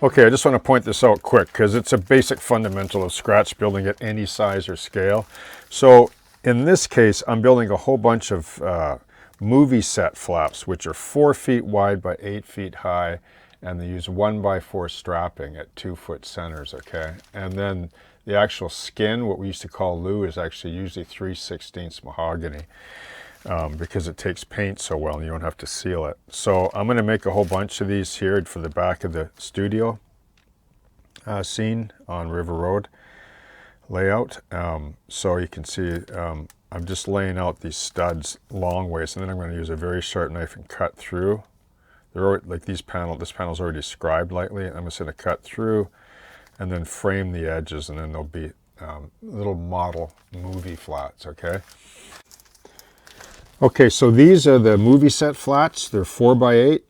Okay, I just want to point this out quick because it's a basic fundamental of scratch building at any size or scale. So in this case, I'm building a whole bunch of movie set flaps, which are 4 feet wide by 8 feet high, and they use 1x4 strapping at 2-foot centers, okay? And then the actual skin, what we used to call loo, is actually usually 3/16 mahogany. Because it takes paint so well and you don't have to seal it. So I'm going to make a whole bunch of these here for the back of the studio scene on River Road layout. So you can see I'm just laying out these studs long ways, and then I'm going to use a very sharp knife and cut through. They're already, like this panel's already scribed lightly. I'm just going to cut through and then frame the edges, and then there'll be little model movie flats, okay? Okay, so these are the movie set flats. They're 4x8,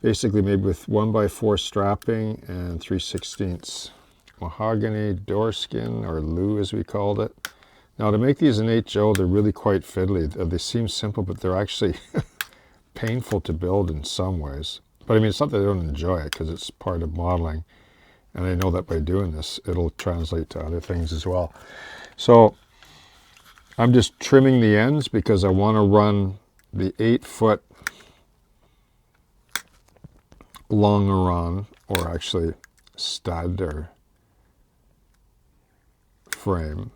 basically made with 1x4 strapping and 3/16 mahogany door skin, or loo as we called it. Now to make these in HO, they're really quite fiddly. They seem simple, but they're actually painful to build in some ways. But I mean, it's not that I don't enjoy it, because it's part of modeling. And I know that by doing this, it'll translate to other things as well. So I'm just trimming the ends because I want to run the 8-foot longeron, or actually stud or frame,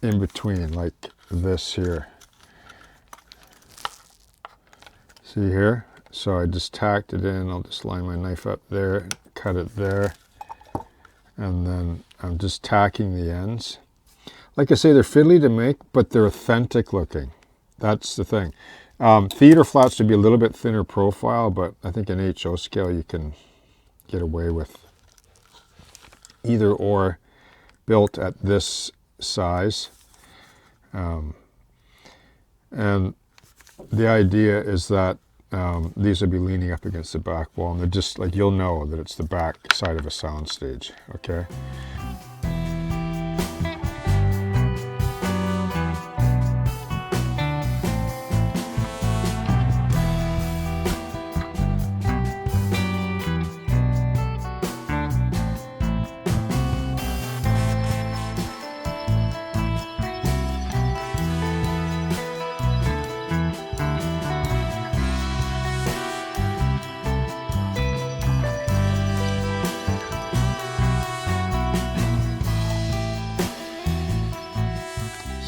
in between, like this here. See here? So I just tacked it in. I'll just line my knife up there, cut it there, and then I'm just tacking the ends. Like I say, they're fiddly to make, but they're authentic looking. That's the thing. Theater flats would be a little bit thinner profile, but I think in HO scale you can get away with either or built at this size. And the idea is that these will be leaning up against the back wall, and they're just like, you'll know that it's the back side of a soundstage, okay?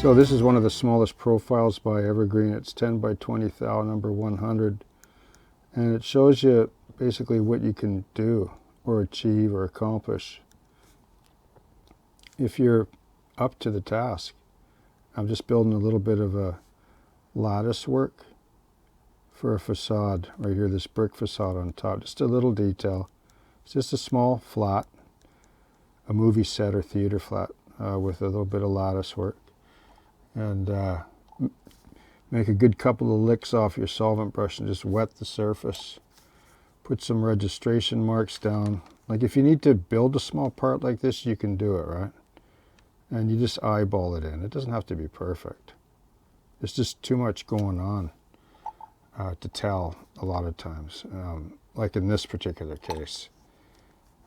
So this is one of the smallest profiles by Evergreen. It's 10 by 20 thou, number 100. And it shows you basically what you can do or achieve or accomplish if you're up to the task. I'm just building a little bit of a lattice work for a facade right here, this brick facade on top. Just a little detail. It's just a small flat, a movie set or theater flat with a little bit of lattice work. And make a good couple of licks off your solvent brush and just wet the surface. Put some registration marks down. Like if you need to build a small part like this, you can do it, right? And you just eyeball it in. It doesn't have to be perfect. There's just too much going on to tell a lot of times. Like in this particular case,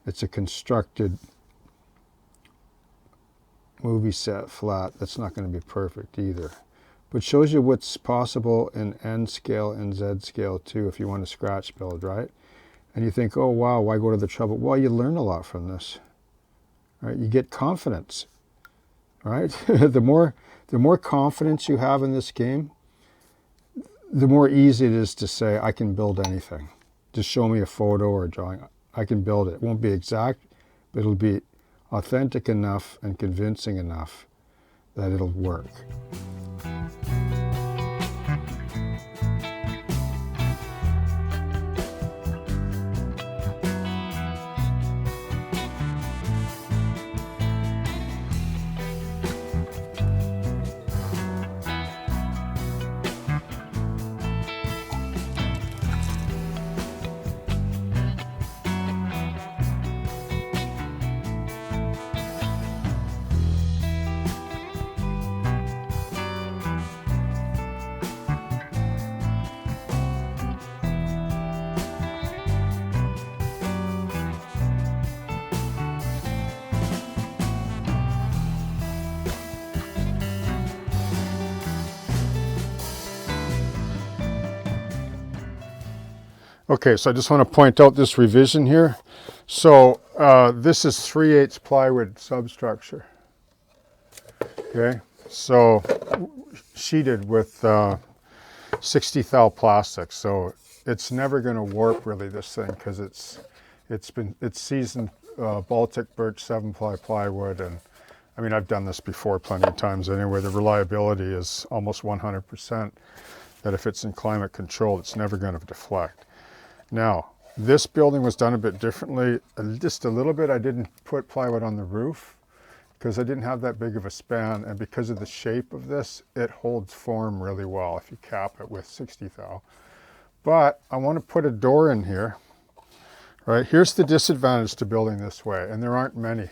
it's a constructed movie set flat. That's not going to be perfect either, but shows you what's possible in N scale and Z scale too if you want to scratch build, right? And you think, oh wow, why go to the trouble? Well, you learn a lot from this, right? You get confidence, right? the more confidence you have in this game, the more easy it is to say, I can build anything. Just show me a photo or a drawing. I can build it. It won't be exact, but it'll be authentic enough and convincing enough that it'll work. Okay, so I just want to point out this revision here. So this is 3/8 plywood substructure. Okay, so sheeted with 60 thou plastic. So it's never going to warp really, this thing, because it's seasoned Baltic birch 7-ply plywood, and I mean, I've done this before plenty of times anyway. The reliability is almost 100%. That if it's in climate control, it's never going to deflect. Now, this building was done a bit differently, just a little bit. I didn't put plywood on the roof because I didn't have that big of a span, and because of the shape of this, it holds form really well if you cap it with 60 thou. But I want to put a door in here, right? Here's the disadvantage to building this way, and there aren't many.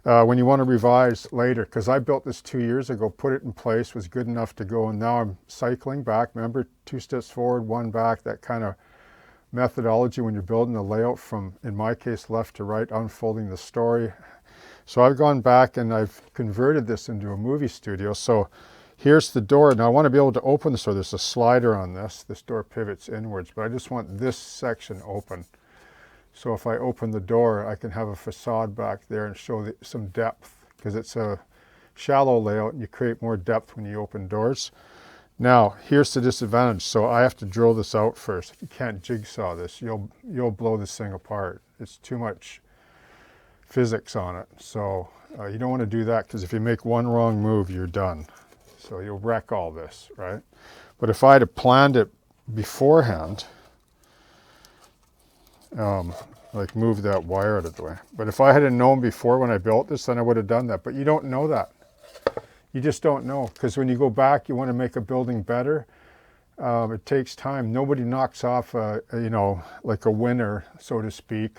When you want to revise later, because I built this 2 years ago, put it in place, was good enough to go, and now I'm cycling back. Remember, 2 steps forward, 1 back, that kind of methodology when you're building the layout from, in my case, left to right, unfolding the story. So I've gone back and I've converted this into a movie studio. So here's the door. Now I want to be able to open this door. There's a slider on this. This door pivots inwards, but I just want this section open. So if I open the door, I can have a facade back there and show some depth, because it's a shallow layout and you create more depth when you open doors. Now, here's the disadvantage. So I have to drill this out first. You can't jigsaw this. You'll blow this thing apart. It's too much physics on it. So you don't want to do that, because if you make one wrong move, you're done. So you'll wreck all this, right? But if I had planned it beforehand, like move that wire out of the way. But if I had known before when I built this, then I would have done that. But you don't know that. You just don't know, because when you go back, you want to make a building better. It takes time. Nobody knocks off like a winner, so to speak,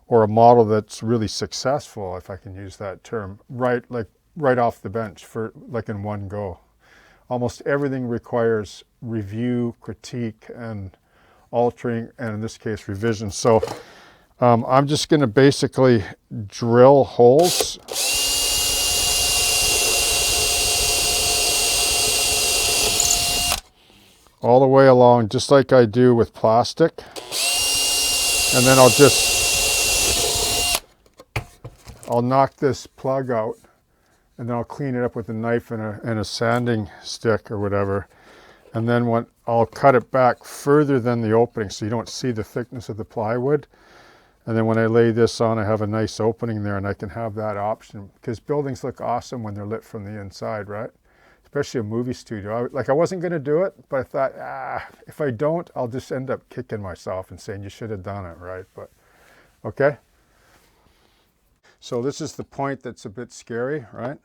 or a model that's really successful, if I can use that term, right off the bench for like in one go. Almost everything requires review, critique, and altering, and in this case, revision. So I'm just going to basically drill holes. All the way along, just like I do with plastic. And then I'll knock this plug out, and then I'll clean it up with a knife and a sanding stick or whatever. And then I'll cut it back further than the opening so you don't see the thickness of the plywood. And then when I lay this on, I have a nice opening there, and I can have that option, because buildings look awesome when they're lit from the inside, right? Especially a movie studio. I wasn't going to do it, but I thought, if I don't, I'll just end up kicking myself and saying you should have done it, right? But okay. So this is the point that's a bit scary, right?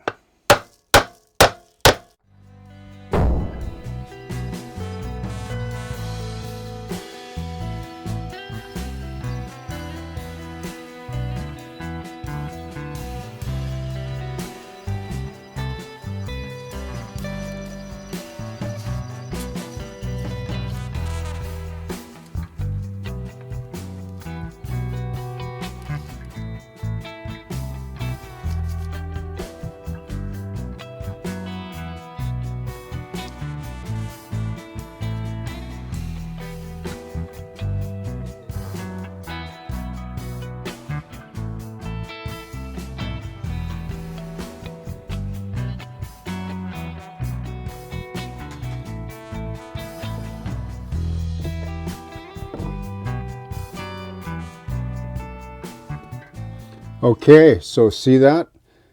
Okay, so see that?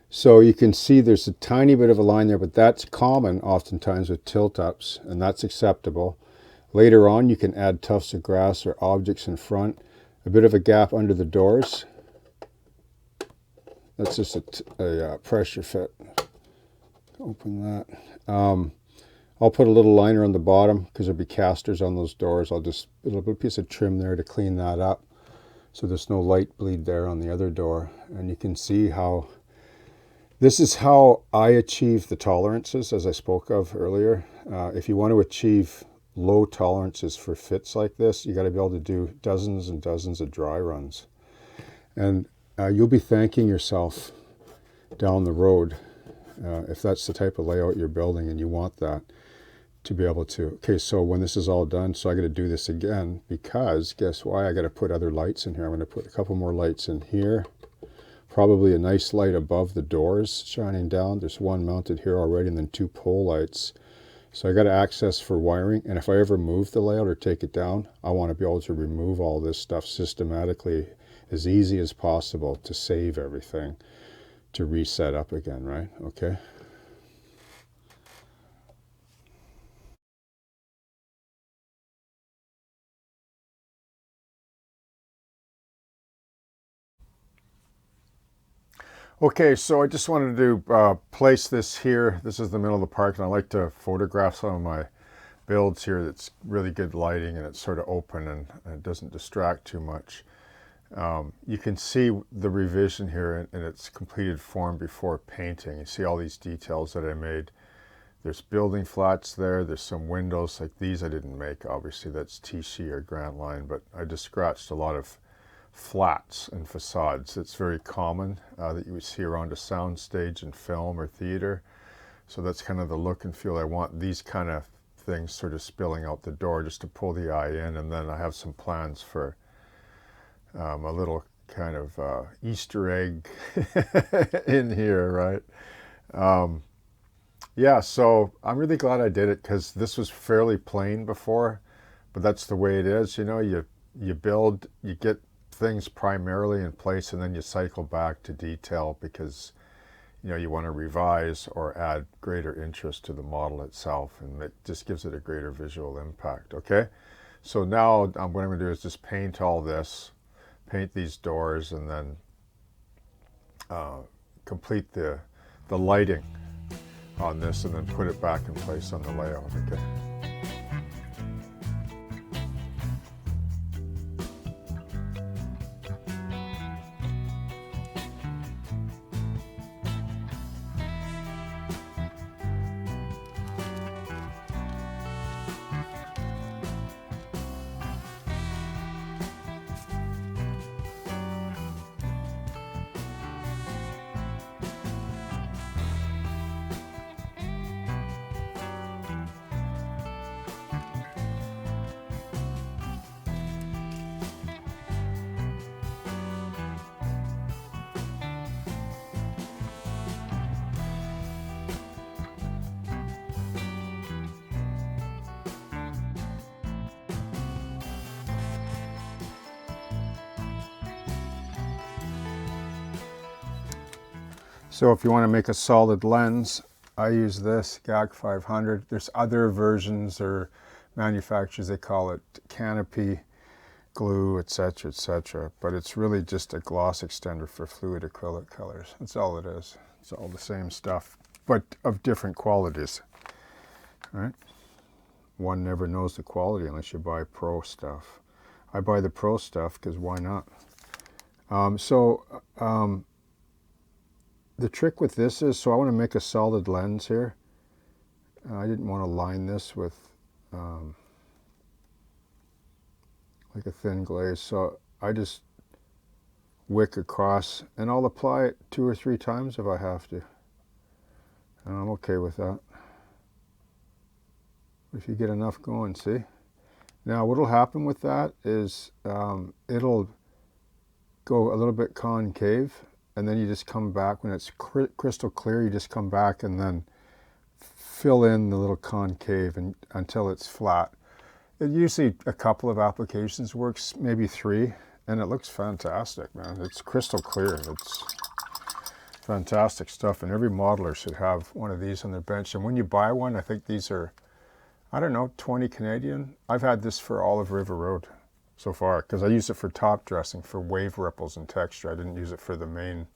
So you can see there's a tiny bit of a line there, but that's common oftentimes with tilt-ups, and that's acceptable. Later on, you can add tufts of grass or objects in front. A bit of a gap under the doors. That's just a pressure fit. Open that. I'll put a little liner on the bottom because there'll be casters on those doors. I'll just put a little piece of trim there to clean that up, so there's no light bleed there on the other door. And you can see how this is how I achieve the tolerances, as I spoke of earlier. If you want to achieve low tolerances for fits like this, you got to be able to do dozens and dozens of dry runs. And you'll be thanking yourself down the road if that's the type of layout you're building and you want that. to be able to, okay, so when this is all done, so I got to do this again, because guess why? I got to put other lights in here. I'm going to put a couple more lights in here, probably a nice light above the doors shining down. There's one mounted here already, and then 2 pole lights. So I got access for wiring, and if I ever move the layout or take it down, I want to be able to remove all this stuff systematically as easy as possible to save everything, to reset up again, right? Okay. Okay, so I just wanted to place this here. This is the middle of the park, and I like to photograph some of my builds here. That's really good lighting, and it's sort of open, and it doesn't distract too much. You can see the revision here in its completed form before painting. You see all these details that I made. There's building flats there. There's some windows like these I didn't make. Obviously, that's TC or Grand Line, but I just scratched a lot of flats and facades. It's very common that you would see around a sound stage in film or theater. So that's kind of the look and feel I want. These kind of things sort of spilling out the door just to pull the eye in. And then I have some plans for a little kind of Easter egg in here, right? Yeah, so I'm really glad I did it, because this was fairly plain before, but that's the way it is. You know, you build, you get things primarily in place, and then you cycle back to detail because, you know, you want to revise or add greater interest to the model itself, and it just gives it a greater visual impact. Okay, so now what I'm going to do is just paint all this, paint these doors, and then complete the lighting on this, and then put it back in place on the layout. Okay. So if you want to make a solid lens, I use this GAC 500. There's other versions or manufacturers, they call it canopy glue, etc., etc. But it's really just a gloss extender for fluid acrylic colors. That's all it is. It's all the same stuff, but of different qualities. All right? One never knows the quality unless you buy pro stuff. I buy the pro stuff because why not? The trick with this is, so I want to make a solid lens here. I didn't want to line this with like a thin glaze, so I just wick across, and I'll apply it 2 or 3 times if I have to. And I'm okay with that. If you get enough going, see? Now what'll happen with that is it'll go a little bit concave, and then you just come back when it's crystal clear. You just come back and then fill in the little concave until it's flat. It usually a couple of applications works, maybe 3, and it looks fantastic, man. It's crystal clear. It's fantastic stuff, and every modeler should have one of these on their bench. And when you buy one, I think these are, I don't know, 20 Canadian. I've had this for all of River Road so far, because I used it for top dressing, for wave ripples and texture. I didn't use it for the main.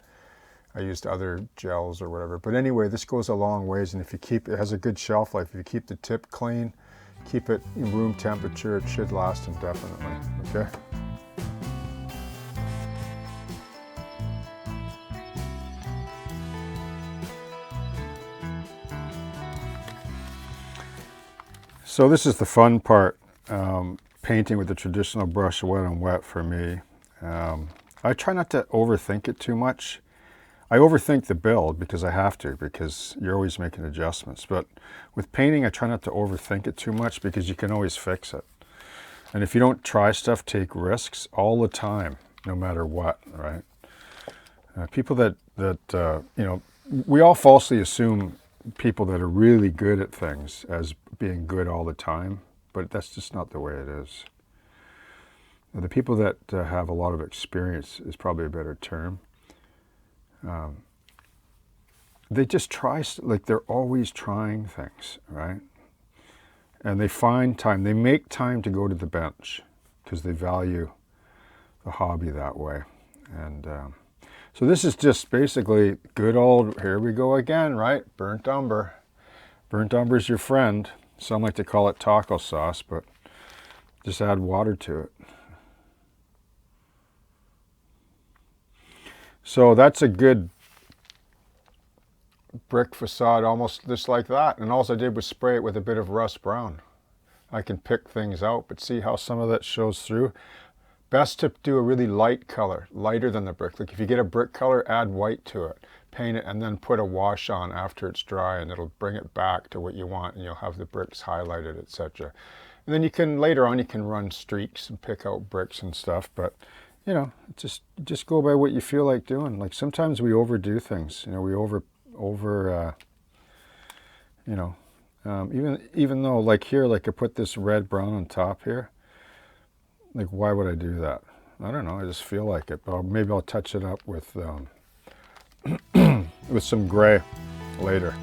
I used other gels or whatever. But anyway, this goes a long ways, and if you keep, it has a good shelf life. If you keep the tip clean, keep it in room temperature, it should last indefinitely, okay? So this is the fun part, painting with the traditional brush, wet on wet for me. I try not to overthink it too much. I overthink the build because I have to, because you're always making adjustments. But with painting, I try not to overthink it too much because you can always fix it. And if you don't try stuff, take risks all the time, no matter what, right? People that you know, we all falsely assume people that are really good at things as being good all the time, but that's just not the way it is. The people that have a lot of experience is probably a better term. They just try, like they're always trying things, right? And they find time, they make time to go to the bench because they value the hobby that way. And so this is just basically good old, here we go again, right? Burnt umber. Burnt umber is your friend. Some like to call it taco sauce, but just add water to it. So that's a good brick facade, almost just like that. And all I did was spray it with a bit of rust brown. I can pick things out, but see how some of that shows through? Best to do a really light color, lighter than the brick. Like if you get a brick color, add white to it, paint it, and then put a wash on after it's dry, and it'll bring it back to what you want, and you'll have the bricks highlighted, etc. And then you can, later on, you can run streaks and pick out bricks and stuff, but you know, just go by what you feel like doing. Like sometimes we overdo things, you know, we you know, even though like here, like I put this red brown on top here, like why would I do that? I don't know, I just feel like it, but maybe I'll touch it up with with some gray later.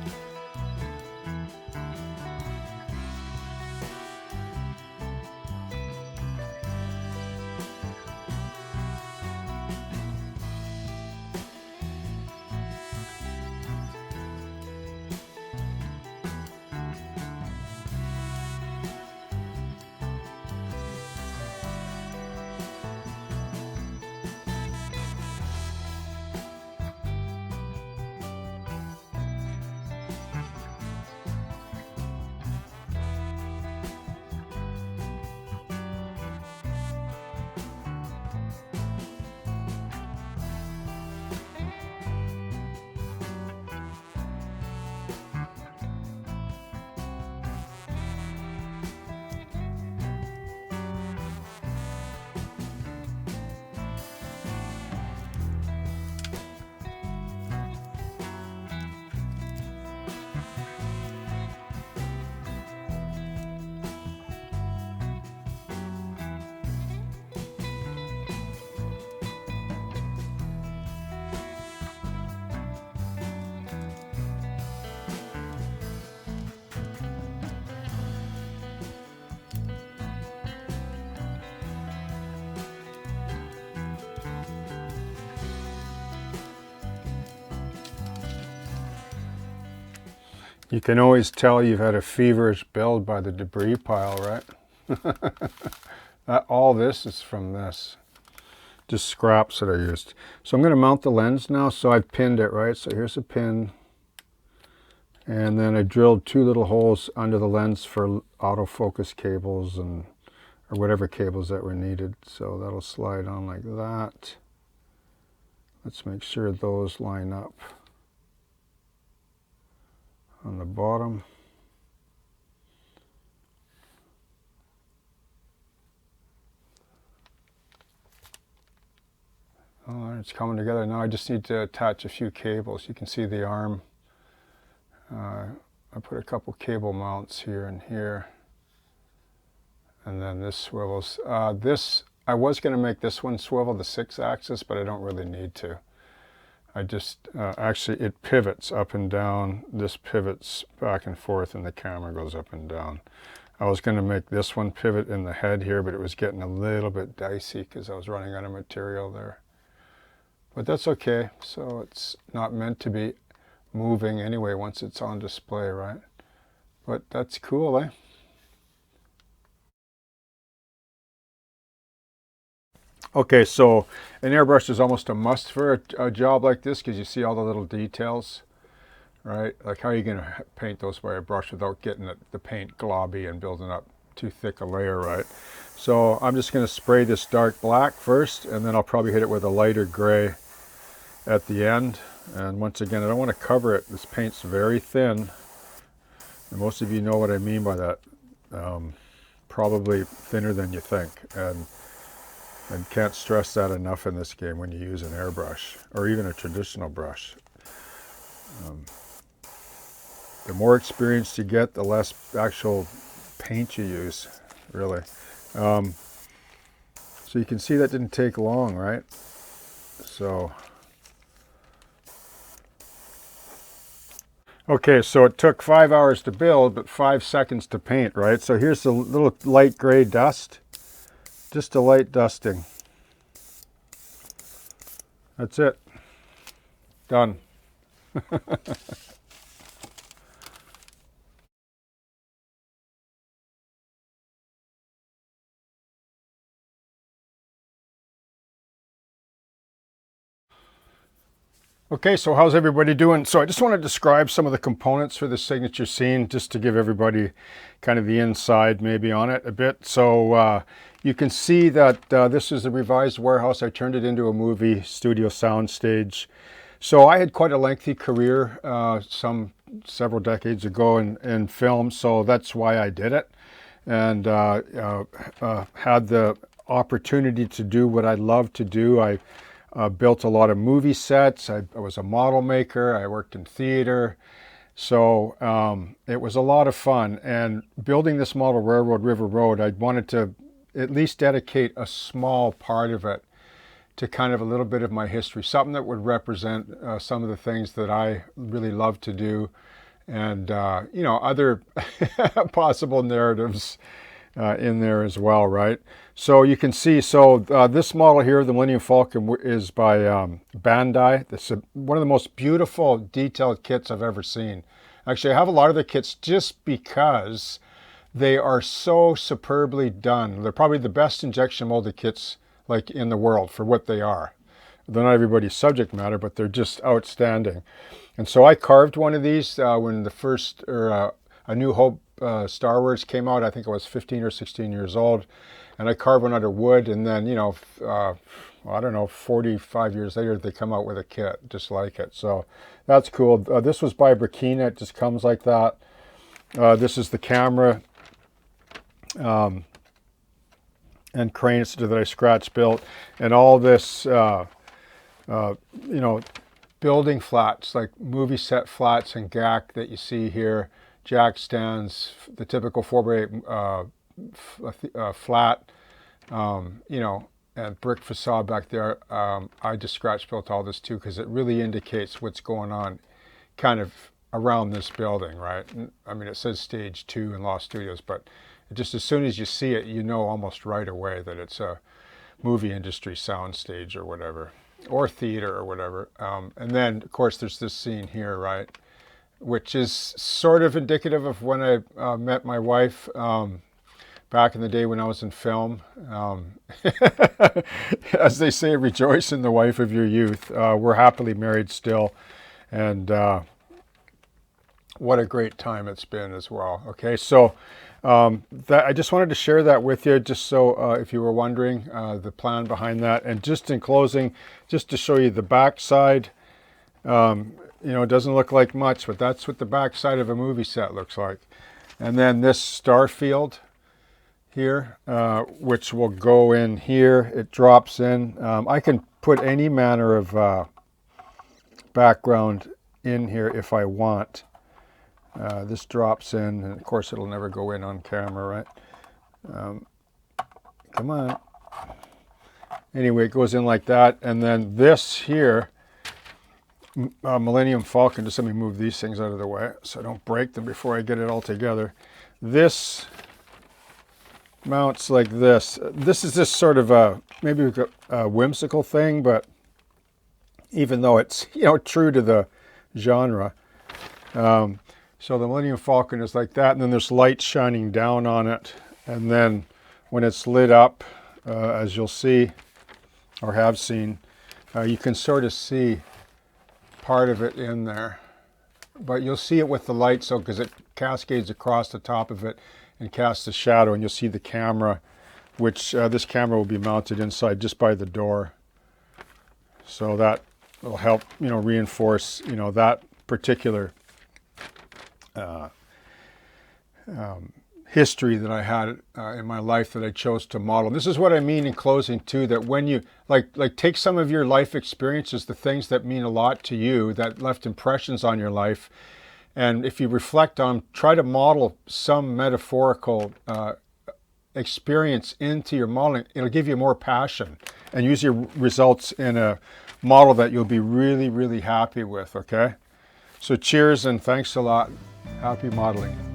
You can always tell you've had a feverish build by the debris pile, right? All this is from this, just scraps that I used. So I'm going to mount the lens now. So I've pinned it, right? So here's a pin. And then I drilled 2 little holes under the lens for autofocus cables and or whatever cables that were needed. So that'll slide on like that. Let's make sure those line up on the bottom. Oh, it's coming together. Now I just need to attach a few cables. You can see the arm. I put a couple cable mounts here and here. And then this swivels. I was going to make this one swivel, the 6-axis, but I don't really need to. I just, actually it pivots up and down. This pivots back and forth and the camera goes up and down. I was going to make this one pivot in the head here, but it was getting a little bit dicey because I was running out of material there. But that's okay. So it's not meant to be moving anyway once it's on display, right? But that's cool, eh? Okay, so an airbrush is almost a must for a job like this because you see all the little details, right? Like how are you going to paint those by a brush without getting the paint globby and building up too thick a layer, right? So I'm just going to spray this dark black first, and then I'll probably hit it with a lighter gray at the end. And once again, I don't want to cover it. This paint's very thin. And most of you know what I mean by that. Probably thinner than you think. And can't stress that enough in this game when you use an airbrush or even a traditional brush. The more experience you get, the less actual paint you use, really. So you can see that didn't take long, right? So, okay, so it took 5 hours to build, but 5 seconds to paint, right? So here's a little light gray dust, just a light dusting. That's it. Done. Okay, so how's everybody doing? So I just want to describe some of the components for the signature scene, just to give everybody kind of the inside maybe on it a bit. So you can see that this is the revised warehouse. I turned it into a movie studio soundstage. So I had quite a lengthy career several decades ago in film, so that's why I did it. And had the opportunity to do what I love to do. I built a lot of movie sets. I was a model maker. I worked in theater. So it was a lot of fun. And building this model railroad, River Road, I wanted to at least dedicate a small part of it to kind of a little bit of my history, something that would represent some of the things that I really love to do, and you know, other possible narratives in there as well, right? So you can see, so this model here, the Millennium Falcon, is by Bandai. This is one of the most beautiful detailed kits I've ever seen. Actually, I have a lot of the kits just because they are so superbly done. They're probably the best injection molded kits like in the world for what they are. They're not everybody's subject matter, but they're just outstanding. And so I carved one of these when the first, A New Hope Star Wars came out. I think I was 15 or 16 years old. And I carved one out of wood, and then, you know, I don't know, 45 years later, they come out with a kit just like it. So that's cool. This was by Burkina. It just comes like that. This is the camera and crane that I scratch built, and all this, you know, building flats, like movie set flats and gack that you see here, jack stands, the typical 4x8 flat, you know, and brick facade back there. I just scratch built all this too, because it really indicates what's going on kind of around this building, right? I mean, it says stage 2 in Lost Studios, but just as soon as you see it, you know almost right away that it's a movie industry soundstage or whatever, or theater or whatever. And then, of course, there's this scene here, right, which is sort of indicative of when I met my wife back in the day when I was in film. As they say, rejoice in the wife of your youth. We're happily married still, and what a great time it's been as well. Okay, so I just wanted to share that with you, just so if you were wondering the plan behind that. And just in closing, just to show you the back side, you know, it doesn't look like much, but that's what the back side of a movie set looks like. And then this star field here, which will go in here, it drops in. I can put any manner of background in here if I want. This drops in, and of course it'll never go in on camera, right? Come on. Anyway, it goes in like that, and then this here, Millennium Falcon, just let me move these things out of the way so I don't break them before I get it all together. This mounts like this. This is just sort of a, maybe a whimsical thing, but even though it's, you know, true to the genre. So the Millennium Falcon is like that, and then there's light shining down on it. And then when it's lit up, as you'll see, or have seen, you can sort of see part of it in there. But you'll see it with the light, so because it cascades across the top of it and casts a shadow, and you'll see the camera, which this camera will be mounted inside just by the door. So that it'll help, reinforce, that particular history that I had in my life that I chose to model. And this is what I mean in closing too, that when you like take some of your life experiences, the things that mean a lot to you, that left impressions on your life, and if you reflect on, try to model some metaphorical experience into your modeling. It'll give you more passion, and use your results in a model that you'll be really, really happy with, okay? So cheers and thanks a lot. Happy modeling.